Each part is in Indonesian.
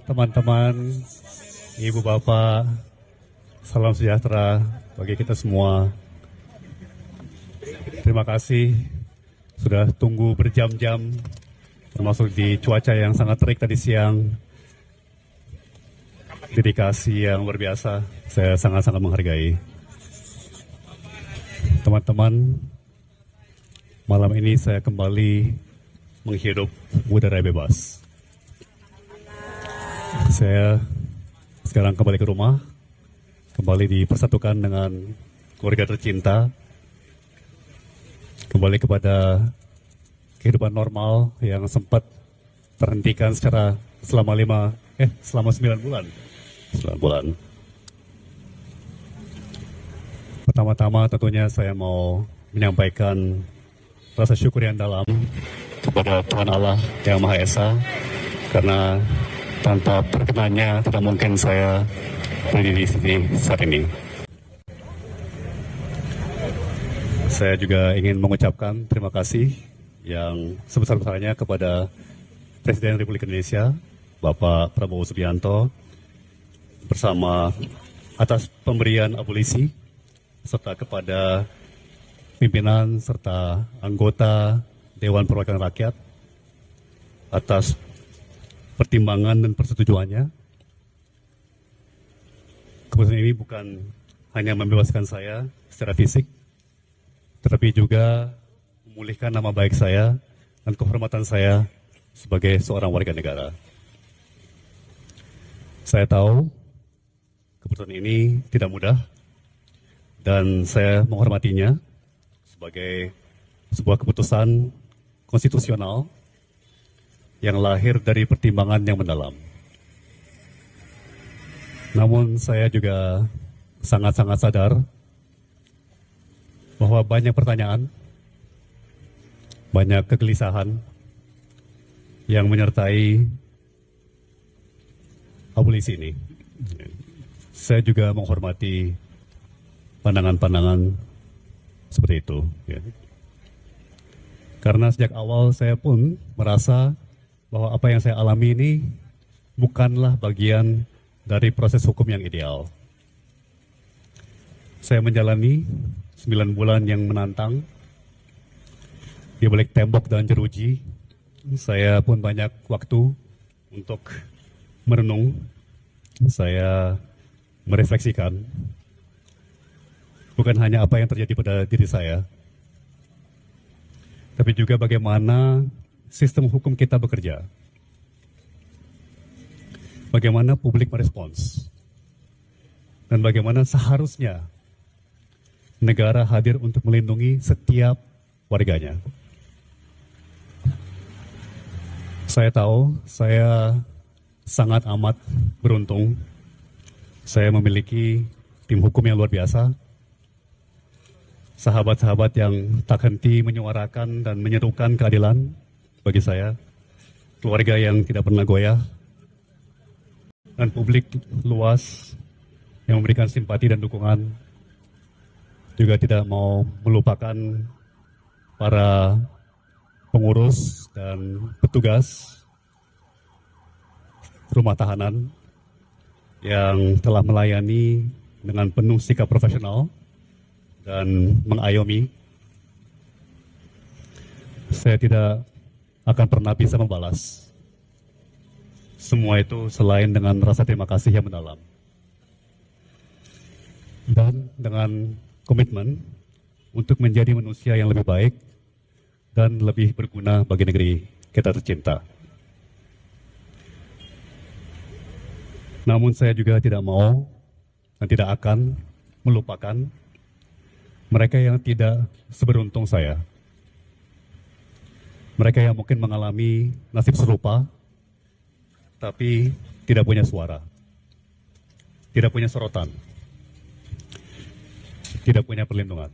teman-teman, ibu bapak, salam sejahtera bagi kita semua. Terima kasih sudah tunggu berjam-jam, termasuk di cuaca yang sangat terik tadi siang. Dedikasi yang luar biasa, saya sangat-sangat menghargai. Teman-teman, malam ini saya kembali menghirup udara bebas. Saya sekarang kembali ke rumah, kembali dipersatukan dengan keluarga tercinta, kembali kepada kehidupan normal yang sempat terhentikan selama 9 bulan. 9 bulan. Pertama-tama tentunya saya mau menyampaikan rasa syukur yang dalam kepada Tuhan Allah Yang Maha Esa, karena tanpa perkenannya tidak mungkin saya berdiri di sini saat ini. Saya juga ingin mengucapkan terima kasih yang sebesar-besarnya kepada Presiden Republik Indonesia, Bapak Prabowo Subianto, bersama atas pemberian abolisi, serta kepada pimpinan serta anggota Dewan Perwakilan Rakyat atas pertimbangan dan persetujuannya. Keputusan ini bukan hanya membebaskan saya secara fisik, tetapi juga memulihkan nama baik saya dan kehormatan saya sebagai seorang warga negara. Saya tahu keputusan ini tidak mudah dan saya menghormatinya sebagai sebuah keputusan konstitusional yang lahir dari pertimbangan yang mendalam. Namun saya juga sangat-sangat sadar bahwa banyak pertanyaan, banyak kegelisahan yang menyertai abolisi ini. Saya juga menghormati pandangan-pandangan seperti itu. Ya. Karena sejak awal saya pun merasa bahwa apa yang saya alami ini bukanlah bagian dari proses hukum yang ideal. Saya menjalani 9 bulan yang menantang di balik tembok dan jeruji. Saya pun banyak waktu untuk merenung. Saya merefleksikan bukan hanya apa yang terjadi pada diri saya, tapi juga bagaimana sistem hukum kita bekerja. Bagaimana publik merespons. Dan bagaimana seharusnya negara hadir untuk melindungi setiap warganya. Saya tahu saya sangat amat beruntung. Saya memiliki tim hukum yang luar biasa. Sahabat-sahabat yang tak henti menyuarakan dan menyerukan keadilan bagi saya. Keluarga yang tidak pernah goyah. Dan publik luas yang memberikan simpati dan dukungan. Juga tidak mau melupakan para pengurus dan petugas rumah tahanan yang telah melayani dengan penuh sikap profesional dan mengayomi. Saya tidak akan pernah bisa membalas semua itu selain dengan rasa terima kasih yang mendalam. Dan dengan komitmen untuk menjadi manusia yang lebih baik dan lebih berguna bagi negeri kita tercinta. Namun saya juga tidak mau dan tidak akan melupakan mereka yang tidak seberuntung saya. Mereka yang mungkin mengalami nasib serupa, tapi tidak punya suara, tidak punya sorotan, tidak punya perlindungan.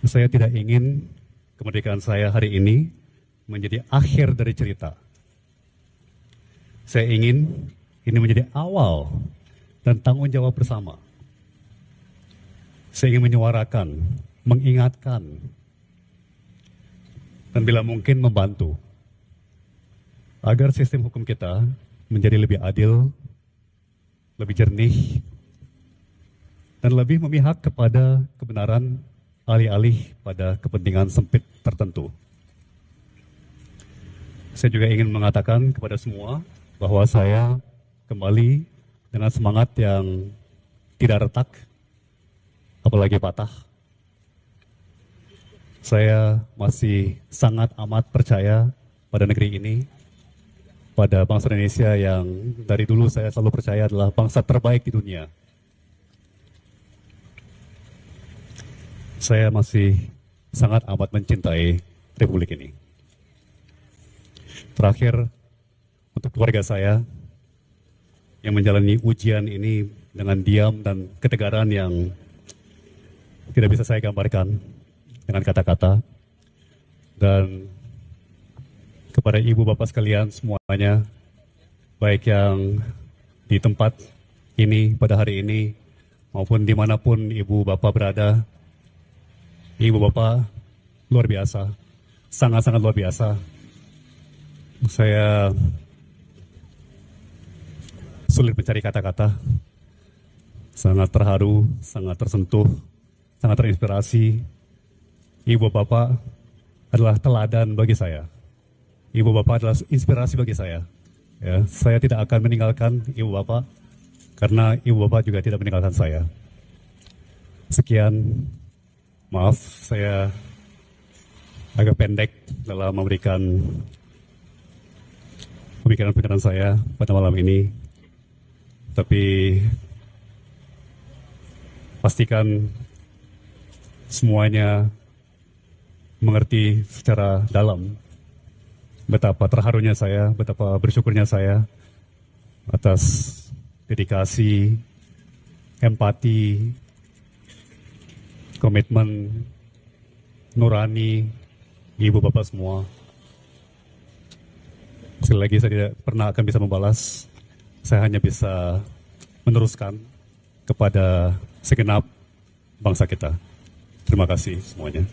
Saya tidak ingin kemerdekaan saya hari ini menjadi akhir dari cerita. Saya ingin ini menjadi awal dan tanggung jawab bersama. Saya ingin menyuarakan, mengingatkan, dan bila mungkin membantu agar sistem hukum kita menjadi lebih adil, lebih jernih, dan lebih memihak kepada kebenaran alih-alih pada kepentingan sempit tertentu. Saya juga ingin mengatakan kepada semua bahwa saya kembali dengan semangat yang tidak retak, apalagi patah. Saya masih sangat amat percaya pada negeri ini, pada bangsa Indonesia yang dari dulu saya selalu percaya adalah bangsa terbaik di dunia. Saya masih sangat amat mencintai Republik ini. Terakhir, untuk keluarga saya yang menjalani ujian ini dengan diam dan ketegaran yang tidak bisa saya gambarkan dengan kata-kata. Dan kepada ibu bapak sekalian semuanya, baik yang di tempat ini pada hari ini maupun dimanapun ibu bapak berada, ibu bapak luar biasa, sangat-sangat luar biasa. Saya sulit mencari kata-kata, sangat terharu, sangat tersentuh, sangat terinspirasi. Ibu bapak adalah teladan bagi saya. Ibu bapak adalah inspirasi bagi saya. Ya, saya tidak akan meninggalkan ibu bapak karena ibu bapak juga tidak meninggalkan saya. Sekian, maaf saya agak pendek dalam memberikan pemikiran-pemikiran saya pada malam ini. Tapi pastikan semuanya mengerti secara dalam betapa terharunya saya, betapa bersyukurnya saya atas dedikasi, empati, komitmen nurani ibu bapak semua. Sekali lagi saya tidak pernah akan bisa membalas, saya hanya bisa meneruskan kepada segenap bangsa kita. Terima kasih semuanya.